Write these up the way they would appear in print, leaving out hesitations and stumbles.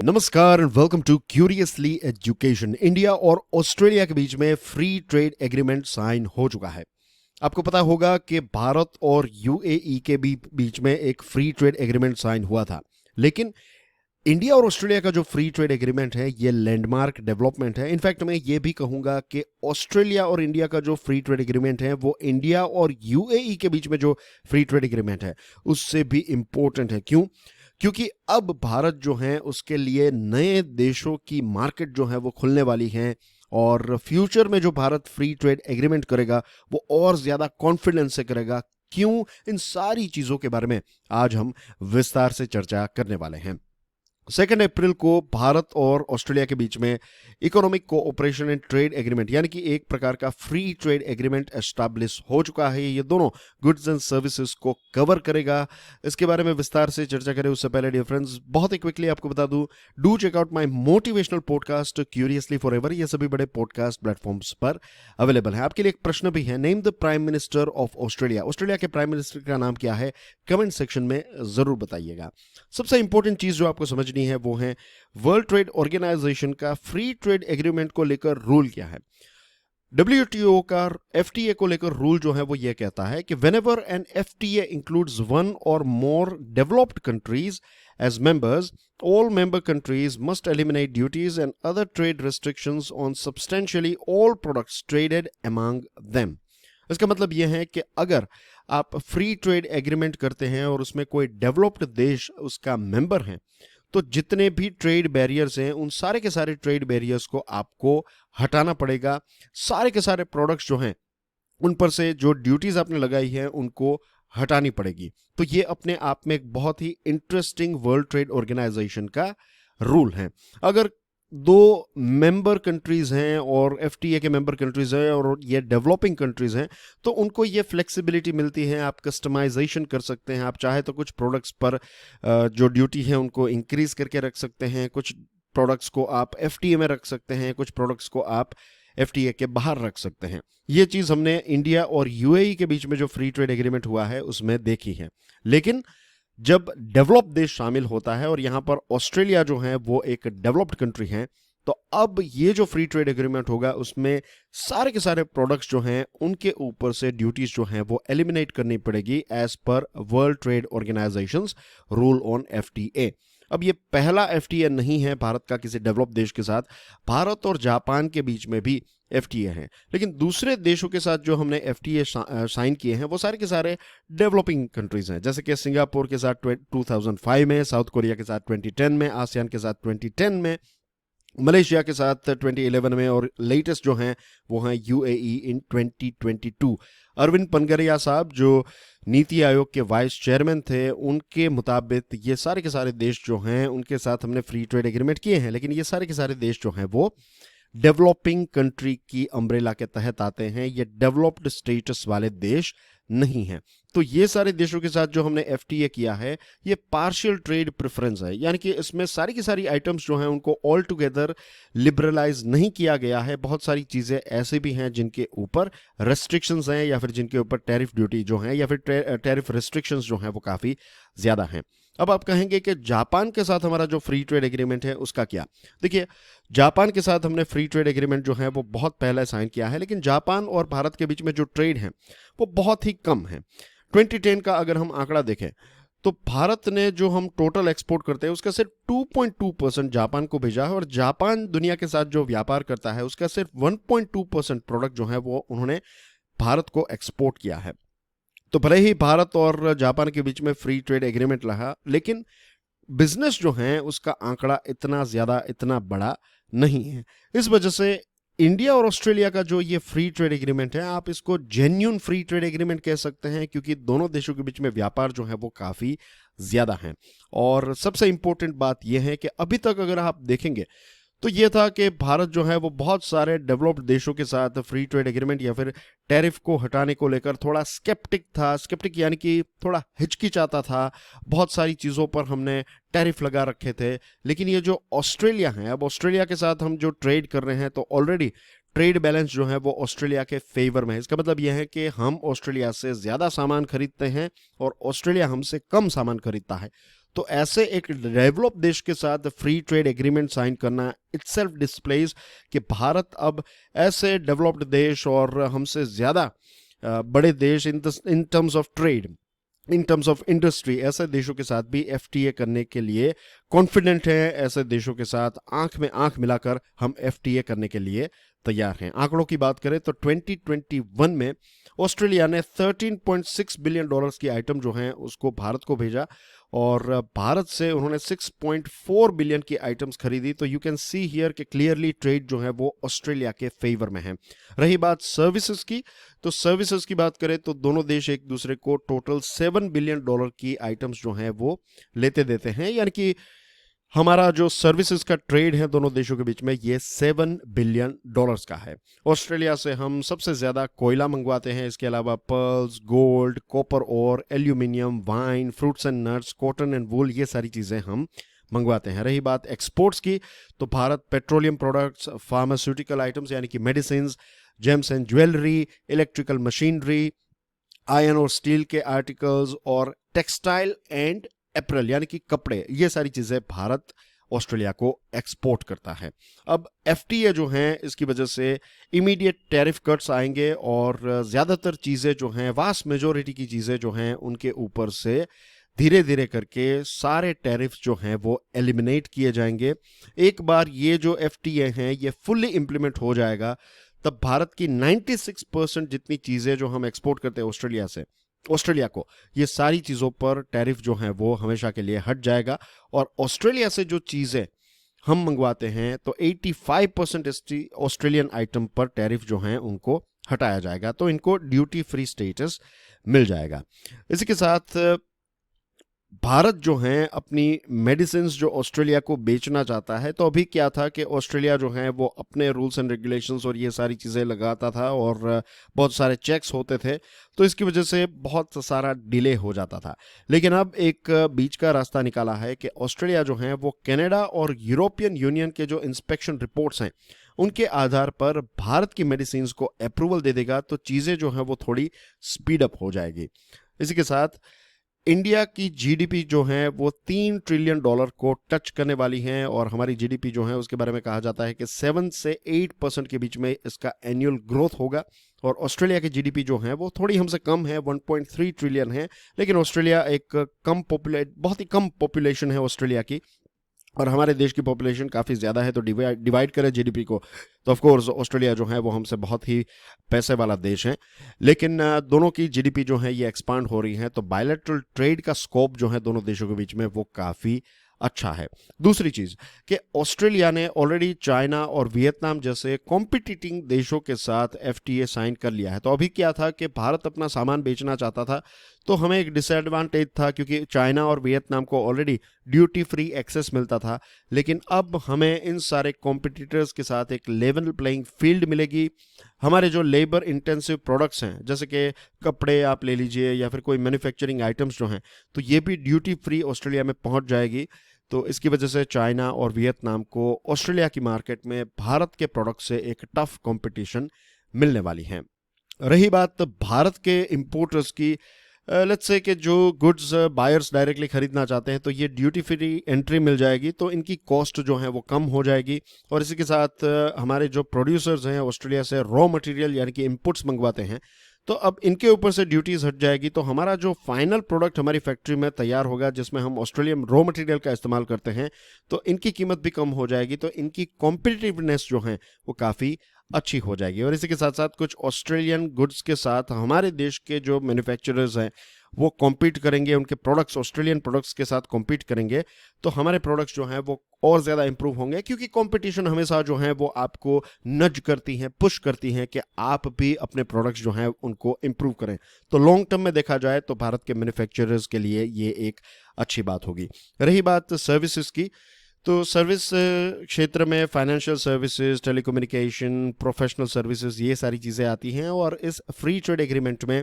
नमस्कार and welcome to curiously education. India और Australia के बीच में फ्री ट्रेड एग्रीमेंट साइन हो चुका है। आपको पता होगा कि भारत और यूएई के बीच में एक फ्री ट्रेड एग्रीमेंट साइन हुआ था, लेकिन इंडिया और ऑस्ट्रेलिया का जो फ्री ट्रेड एग्रीमेंट है ये लैंडमार्क डेवलपमेंट है। इनफैक्ट मैं ये भी कहूंगा कि ऑस्ट्रेलिया और इंडिया का जो फ्री ट्रेड एग्रीमेंट है वो इंडिया और यूएई के बीच में जो फ्री ट्रेड एग्रीमेंट है उससे भी इंपॉर्टेंट है। क्यों? क्योंकि अब भारत जो है उसके लिए नए देशों की मार्केट जो है वो खुलने वाली है, और फ्यूचर में जो भारत फ्री ट्रेड एग्रीमेंट करेगा वो और ज्यादा कॉन्फिडेंस से करेगा। क्यों? इन सारी चीजों के बारे में आज हम विस्तार से चर्चा करने वाले हैं। 2 अप्रैल को भारत और ऑस्ट्रेलिया के बीच में economic cooperation and trade agreement यानी कि एक प्रकार का फ्री ट्रेड एग्रीमेंट एस्टैब्लिश हो चुका है। ये दोनों गुड्स एंड सर्विसेज को कवर करेगा। इसके बारे में विस्तार से चर्चा करें उससे पहले डियर फ्रेंड्स, बहुत ही क्विकली आपको बता दूं, do check out my motivational podcast curiously forever. ये सभी बड़े पॉडकास्ट प्लेटफॉर्म्स पर अवेलेबल है। आपके लिए एक प्रश्न भी है, name the prime minister of Australia. Australia के प्राइम मिनिस्टर का नाम क्या है? कमेंट सेक्शन में जरूर बताइएगा। सबसे इंपॉर्टेंट चीज जो आपको समझनी है वो है वर्ल्ड ट्रेड ऑर्गेनाइजेशन का फ्री ट्रेड एग्रीमेंट को लेकर रूल क्या है। डब्ल्यूटीओ का एफटीए को लेकर रूल जो है वो ये कहता है कि whenever an FTA includes one or more developed countries as members, all member countries must eliminate duties and other trade restrictions on substantially all products traded among them। इसका मतलब यह है कि अगर आप फ्री ट्रेड एग्रीमेंट करते हैं और उसमें कोई डेवलप्ड देश उसका मेंबर है, तो जितने भी ट्रेड बैरियर्स हैं उन सारे के सारे ट्रेड बैरियर्स को आपको हटाना पड़ेगा। सारे के सारे प्रोडक्ट्स जो हैं उन पर से जो ड्यूटीज आपने लगाई है उनको हटानी पड़ेगी। तो ये अपने आप में एक बहुत ही इंटरेस्टिंग वर्ल्ड ट्रेड ऑर्गेनाइजेशन का रूल है। अगर दो मेंबर कंट्रीज हैं और एफटीए के मेंबर कंट्रीज हैं और ये डेवलपिंग कंट्रीज हैं, तो उनको ये फ्लेक्सिबिलिटी मिलती है, आप कस्टमाइजेशन कर सकते हैं। आप चाहे तो कुछ प्रोडक्ट्स पर जो ड्यूटी है उनको इंक्रीज करके रख सकते हैं, कुछ प्रोडक्ट्स को आप एफटीए में रख सकते हैं, कुछ प्रोडक्ट्स को आप एफटीए के बाहर रख सकते हैं। ये चीज हमने इंडिया और यूएई के बीच में जो फ्री ट्रेड एग्रीमेंट हुआ है उसमें देखी है। लेकिन जब डेवलप देश शामिल होता है, और यहां पर ऑस्ट्रेलिया जो है वो एक डेवलप्ड कंट्री है, तो अब ये जो फ्री ट्रेड एग्रीमेंट होगा उसमें सारे के सारे प्रोडक्ट्स जो हैं उनके ऊपर से ड्यूटीज जो हैं वो एलिमिनेट करनी पड़ेगी एज पर world trade organisations rule on FTA. अब ये पहला एफटीए नहीं है भारत का किसी डेवलप देश के साथ। भारत और जापान के बीच में भी एफटीए हैं, लेकिन दूसरे देशों के साथ जो हमने एफटीए साइन किए हैं वो सारे के सारे डेवलपिंग कंट्रीज हैं। जैसे कि सिंगापुर के साथ 2005 में, साउथ कोरिया के साथ 2010 में, आसियान के साथ 2010 में, मलेशिया के साथ 2011 में, और लेटेस्ट जो हैं वो हैं यूएई इन 2022। अरविंद पनगरिया साहब जो नीति आयोग के वाइस चेयरमैन थे, उनके मुताबिक ये सारे के सारे देश जो हैं उनके साथ हमने फ्री ट्रेड एग्रीमेंट किए हैं, लेकिन ये सारे के सारे देश जो हैं वो डेवलपिंग कंट्री की अम्ब्रेला के तहत आते हैं। ये डेवलप्ड स्टेटस वाले देश नहीं हैं। तो ये सारे देशों के साथ जो हमने एफटीए किया है ये पार्शियल ट्रेड प्रेफरेंस है, यानी कि इसमें सारी की सारी आइटम्स जो हैं उनको ऑल टुगेदर लिबरलाइज नहीं किया गया है। बहुत सारी चीजें ऐसे भी हैं जिनके ऊपर रेस्ट्रिक्शंस हैं, या फिर जिनके ऊपर टैरिफ ड्यूटी जो है या फिर टैरिफ रेस्ट्रिक्शंस जो हैं वो काफी ज्यादा हैं। अब आप कहेंगे कि जापान के साथ हमारा जो फ्री ट्रेड एग्रीमेंट है उसका क्या? देखिए, जापान के साथ हमने फ्री ट्रेड एग्रीमेंट जो है वो बहुत पहले साइन किया है, लेकिन जापान और भारत के बीच में जो ट्रेड है वो बहुत ही कम है। 2010 का अगर हम आंकड़ा देखें तो भारत ने जो हम टोटल एक्सपोर्ट करते हैं उसका सिर्फ 2.2% जापान को भेजा है, और जापान दुनिया के साथ जो व्यापार करता है उसका सिर्फ 1.2% प्रोडक्ट जो है वो उन्होंने भारत को एक्सपोर्ट किया है। तो भले ही भारत और जापान के बीच में फ्री ट्रेड एग्रीमेंट रहा, लेकिन बिजनेस जो है उसका आंकड़ा इतना ज्यादा, इतना बड़ा नहीं है। इस वजह से इंडिया और ऑस्ट्रेलिया का जो ये फ्री ट्रेड एग्रीमेंट है, आप इसको जेन्युइन फ्री ट्रेड एग्रीमेंट कह सकते हैं, क्योंकि दोनों देशों के बीच में व्यापार जो है वो काफी ज्यादा है। और सबसे इंपॉर्टेंट बात यह है कि अभी तक अगर आप देखेंगे तो ये था कि भारत जो है वो बहुत सारे डेवलप्ड देशों के साथ फ्री ट्रेड एग्रीमेंट या फिर टैरिफ को हटाने को लेकर थोड़ा स्केप्टिक था। स्केप्टिक यानी कि थोड़ा हिचकिचाता था। बहुत सारी चीज़ों पर हमने टैरिफ लगा रखे थे। लेकिन ये जो ऑस्ट्रेलिया है, अब ऑस्ट्रेलिया के साथ हम जो ट्रेड कर रहे हैं तो ऑलरेडी ट्रेड बैलेंस जो है वो ऑस्ट्रेलिया के फेवर में है। इसका मतलब यह है कि हम ऑस्ट्रेलिया से ज़्यादा सामान खरीदते हैं और ऑस्ट्रेलिया हमसे कम सामान खरीदता है। तो ऐसे एक डेवलप देश के साथ फ्री ट्रेड एग्रीमेंट साइन करना इटसेल्फ डिस्प्लेज कि भारत अब ऐसे डेवलप्ड देश और हमसे ज़्यादा बड़े देश in terms of trade, in terms of industry, ऐसे देशों के साथ भी एफटीए करने के लिए कॉन्फिडेंट है। ऐसे देशों के साथ आंख में आंख मिलाकर हम एफटीए करने के लिए तैयार हैं। आंकड़ों की बात करें तो 2021 में ऑस्ट्रेलिया ने 13.6 बिलियन डॉलर्स की आइटम जो हैं उसको भारत को भेजा और भारत से उन्होंने 6.4 बिलियन की आइटम्स खरीदी। तो यू कैन सी हियर कि क्लियरली ट्रेड जो है वो ऑस्ट्रेलिया के फेवर में है। रही बात सर्विसेज की, तो सर्विसेज की बात करें तो दोनों देश एक दूसरे को टोटल 7 बिलियन डॉलर की आइटम्स जो हैं वो लेते देते हैं, यानी कि हमारा जो सर्विसेज का ट्रेड है दोनों देशों के बीच में ये 7 बिलियन डॉलर्स का है। ऑस्ट्रेलिया से हम सबसे ज़्यादा कोयला मंगवाते हैं, इसके अलावा पर्ल्स, गोल्ड, कॉपर और aluminium, wine, fruits and nuts, cotton and wool, ये सारी चीज़ें हम मंगवाते हैं। रही बात एक्सपोर्ट्स की, तो Bharat petroleum products, pharmaceutical items यानी कि medicine, James and jewellery, electrical machinery, iron और स्टील के आर्टिकल्स और टेक्सटाइल एंड अप्रैल यानी कि कपड़े, ये सारी चीजें भारत ऑस्ट्रेलिया को एक्सपोर्ट करता है। अब एफटीए जो हैं इसकी वजह से इमीडिएट टैरिफ कट्स आएंगे और ज़्यादातर चीज़ें जो हैं, वास्ट मेजोरिटी की चीज़ें जो हैं उनके ऊपर से धीरे धीरे करके सारे टैरिफ जो हैं वो एलिमिनेट किए जाएंगे। एक बार ये जो एफटीए हैं ये फुल्ली इम्प्लीमेंट हो जाएगा तब भारत की 96% जितनी चीज़ें जो हम एक्सपोर्ट करते हैं ऑस्ट्रेलिया को, ये सारी चीज़ों पर टैरिफ जो है वो हमेशा के लिए हट जाएगा और ऑस्ट्रेलिया से जो चीज़ें हम मंगवाते हैं तो 85% ऑस्ट्रेलियन आइटम पर टैरिफ जो हैं उनको हटाया जाएगा, तो इनको ड्यूटी फ्री स्टेटस मिल जाएगा। इसी के साथ भारत जो है अपनी मेडिसिन जो ऑस्ट्रेलिया को बेचना चाहता है, तो अभी क्या था कि ऑस्ट्रेलिया जो है वो अपने रूल्स एंड रेगुलेशंस और ये सारी चीज़ें लगाता था और बहुत सारे चेक्स होते थे, तो इसकी वजह से बहुत सारा डिले हो जाता था। लेकिन अब एक बीच का रास्ता निकाला है कि ऑस्ट्रेलिया जो है वो कनाडा और यूरोपियन यूनियन के जो इंस्पेक्शन रिपोर्ट्स हैं उनके आधार पर भारत की मेडिसिन को अप्रूवल दे देगा, तो चीज़ें जो हैं वो थोड़ी स्पीड अप हो जाएगी। इसी के साथ इंडिया की जीडीपी जो है वो 3 ट्रिलियन डॉलर को टच करने वाली है और हमारी जीडीपी जो है उसके बारे में कहा जाता है कि 7 से 8% के बीच में इसका एनुअल ग्रोथ होगा। और ऑस्ट्रेलिया की जीडीपी जो है वो थोड़ी हमसे कम है, 1.3 ट्रिलियन है, लेकिन ऑस्ट्रेलिया एक बहुत ही कम पॉपुलेशन है ऑस्ट्रेलिया की और हमारे देश की पॉपुलेशन काफ़ी ज़्यादा है, तो डिवाइड करें जीडीपी को तो ऑफ कोर्स ऑस्ट्रेलिया जो है वो हमसे बहुत ही पैसे वाला देश है। लेकिन दोनों की जीडीपी जो है ये एक्सपांड हो रही है, तो बायलैटरल ट्रेड का स्कोप जो है दोनों देशों के बीच में वो काफ़ी अच्छा है। दूसरी चीज़ कि ऑस्ट्रेलिया ने ऑलरेडी चाइना और वियतनाम जैसे कॉम्पिटिटिंग देशों के साथ एफटीए साइन कर लिया है। तो अभी क्या था कि भारत अपना सामान बेचना चाहता था तो हमें एक डिसएडवांटेज था क्योंकि चाइना और वियतनाम को ऑलरेडी ड्यूटी फ्री एक्सेस मिलता था, लेकिन अब हमें इन सारे कॉम्पिटिटर्स के साथ एक लेवल प्लेइंग फील्ड मिलेगी। हमारे जो लेबर इंटेंसिव प्रोडक्ट्स हैं जैसे कि कपड़े आप ले लीजिए या फिर कोई मैन्युफैक्चरिंग आइटम्स जो हैं, तो ये भी ड्यूटी फ्री ऑस्ट्रेलिया में पहुंच जाएगी। तो इसकी वजह से चाइना और वियतनाम को ऑस्ट्रेलिया की मार्केट में भारत के प्रोडक्ट से एक टफ कंपटीशन मिलने वाली है। रही बात भारत के इंपोर्टर्स की, लेट्स से कि जो गुड्स बायर्स डायरेक्टली खरीदना चाहते हैं तो ये ड्यूटी फ्री एंट्री मिल जाएगी, तो इनकी कॉस्ट जो है वो कम हो जाएगी। और इसी के साथ हमारे जो प्रोड्यूसर्स हैं ऑस्ट्रेलिया से रॉ मटेरियल यानी कि इनपुट्स मंगवाते हैं, तो अब इनके ऊपर से ड्यूटीज हट जाएगी, तो हमारा जो फाइनल प्रोडक्ट हमारी फैक्ट्री में तैयार होगा जिसमें हम ऑस्ट्रेलियन रॉ मटेरियल का इस्तेमाल करते हैं, तो इनकी कीमत भी कम हो जाएगी, तो इनकी कॉम्पिटिटिवनेस जो है वो काफ़ी अच्छी हो जाएगी। और इसी के साथ साथ कुछ ऑस्ट्रेलियन गुड्स के साथ हमारे देश के जो मैन्युफैक्चरर्स हैं वो कॉम्पीट करेंगे, उनके प्रोडक्ट्स ऑस्ट्रेलियन प्रोडक्ट्स के साथ कॉम्पीट करेंगे, तो हमारे प्रोडक्ट्स जो हैं वो और ज़्यादा इंप्रूव होंगे, क्योंकि कंपटीशन हमेशा जो है वो आपको नज करती हैं, पुश करती हैं कि आप भी अपने प्रोडक्ट्स जो हैं उनको इंप्रूव करें। तो लॉन्ग टर्म में देखा जाए तो भारत के मैन्युफैक्चरर्स के लिए ये एक अच्छी बात होगी। रही बात सर्विसेज की, तो सर्विस क्षेत्र में financial services, telecommunication, professional services, ये सारी चीज़ें आती हैं और इस फ्री ट्रेड एग्रीमेंट में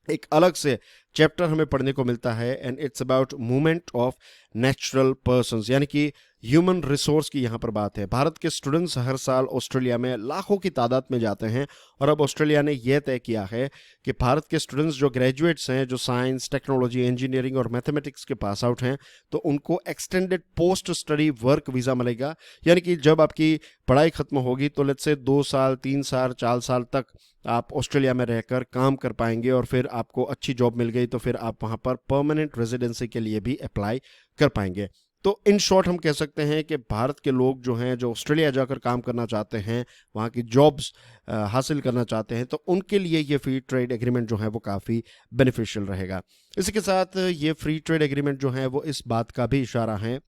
एक अलग से चैप्टर हमें पढ़ने को मिलता है and it's about movement of natural persons, यानी कि ह्यूमन रिसोर्स की यहाँ पर बात है। भारत के स्टूडेंट्स हर साल ऑस्ट्रेलिया में लाखों की तादाद में जाते हैं और अब ऑस्ट्रेलिया ने यह तय किया है कि भारत के स्टूडेंट्स जो ग्रेजुएट्स हैं, जो साइंस, टेक्नोलॉजी, इंजीनियरिंग और मैथमेटिक्स के पास आउट हैं, तो उनको extended post study work visa मिलेगा। यानी कि जब आपकी पढ़ाई खत्म होगी तो लेट्स से 2 साल, 3 साल, 4 साल तक आप ऑस्ट्रेलिया में रहकर काम कर पाएंगे और फिर आपको अच्छी जॉब मिल गई तो फिर आप वहाँ पर परमानेंट रेजिडेंसी के लिए भी अप्लाई कर पाएंगे। तो इन शॉर्ट हम कह सकते हैं कि भारत के लोग जो हैं, जो ऑस्ट्रेलिया जाकर काम करना चाहते हैं, वहाँ की जॉब्स हासिल करना चाहते हैं, तो उनके लिए ये फ्री ट्रेड एग्रीमेंट जो है वो काफ़ी बेनिफिशियल रहेगा। इसी के साथ ये फ्री ट्रेड एग्रीमेंट जो है वो इस बात का भी इशारा है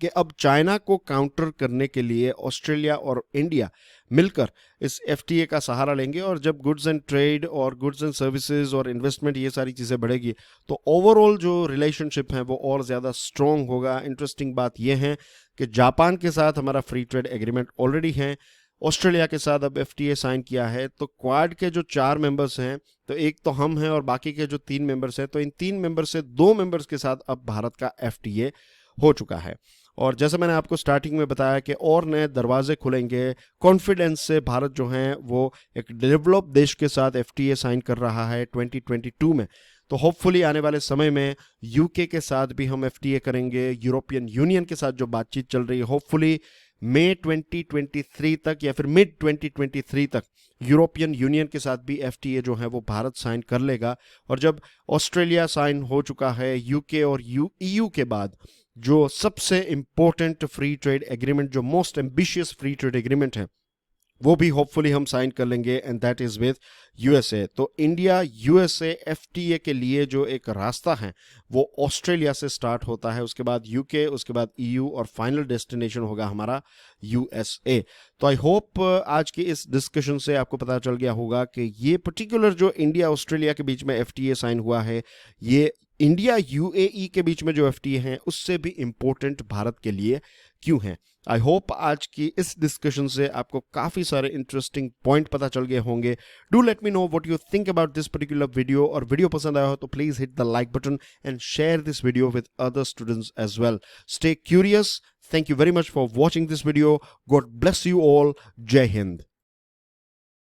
कि अब चाइना को काउंटर करने के लिए ऑस्ट्रेलिया और इंडिया मिलकर इस एफटीए का सहारा लेंगे और जब गुड्स एंड ट्रेड और गुड्स एंड सर्विसेज और इन्वेस्टमेंट ये सारी चीज़ें बढ़ेगी तो ओवरऑल जो रिलेशनशिप है वो और ज़्यादा स्ट्रॉन्ग होगा। इंटरेस्टिंग बात यह है कि जापान के साथ हमारा फ्री ट्रेड एग्रीमेंट ऑलरेडी है, ऑस्ट्रेलिया के साथ अब एफटीए साइन किया है, तो क्वाड के जो 4 मेंबर्स हैं, तो एक तो हम हैं और बाकी के जो 3 मेंबर्स हैं, तो इन 3 मेंबर से 2 मेंबर्स के साथ अब भारत का एफटीए हो चुका है। और जैसे मैंने आपको स्टार्टिंग में बताया कि और नए दरवाजे खुलेंगे, कॉन्फिडेंस से भारत जो है वो एक डेवलप देश के साथ एफटीए साइन कर रहा है 2022 में। तो होपफुली आने वाले समय में यूके के साथ भी हम एफटीए करेंगे, यूरोपियन यूनियन के साथ जो बातचीत चल रही है होपफुली मई 2023 तक या फिर मिड 2023 तक यूरोपियन यूनियन के साथ भी एफटीए जो है वो भारत साइन कर लेगा। और जब ऑस्ट्रेलिया साइन हो चुका है, यूके और ईयू के बाद जो सबसे इंपॉर्टेंट फ्री ट्रेड एग्रीमेंट, जो most ambitious free trade agreement है, वो भी होपफुली हम साइन कर लेंगे and that is with USA. तो इंडिया यूएसए एफटीए के लिए जो एक रास्ता है वो ऑस्ट्रेलिया से स्टार्ट होता है, उसके बाद यूके, उसके बाद ईयू और फाइनल डेस्टिनेशन होगा हमारा यूएसए। तो आई होप आज की इस डिस्कशन से आपको पता चल गया होगा कि ये पर्टिकुलर जो इंडिया ऑस्ट्रेलिया के बीच में एफटीए साइन हुआ है, ये इंडिया यूएई के बीच में जो एफटीए हैं उससे भी इंपॉर्टेंट भारत के लिए क्यों है। आई होप आज की इस डिस्कशन से आपको काफ़ी सारे इंटरेस्टिंग पॉइंट पता चल गए होंगे। Do let me know what you think about this particular video, और वीडियो पसंद आया हो तो please hit the like button and share this video with other students as well. Stay curious. Thank you very much for watching this video. God bless you all. जय हिंद।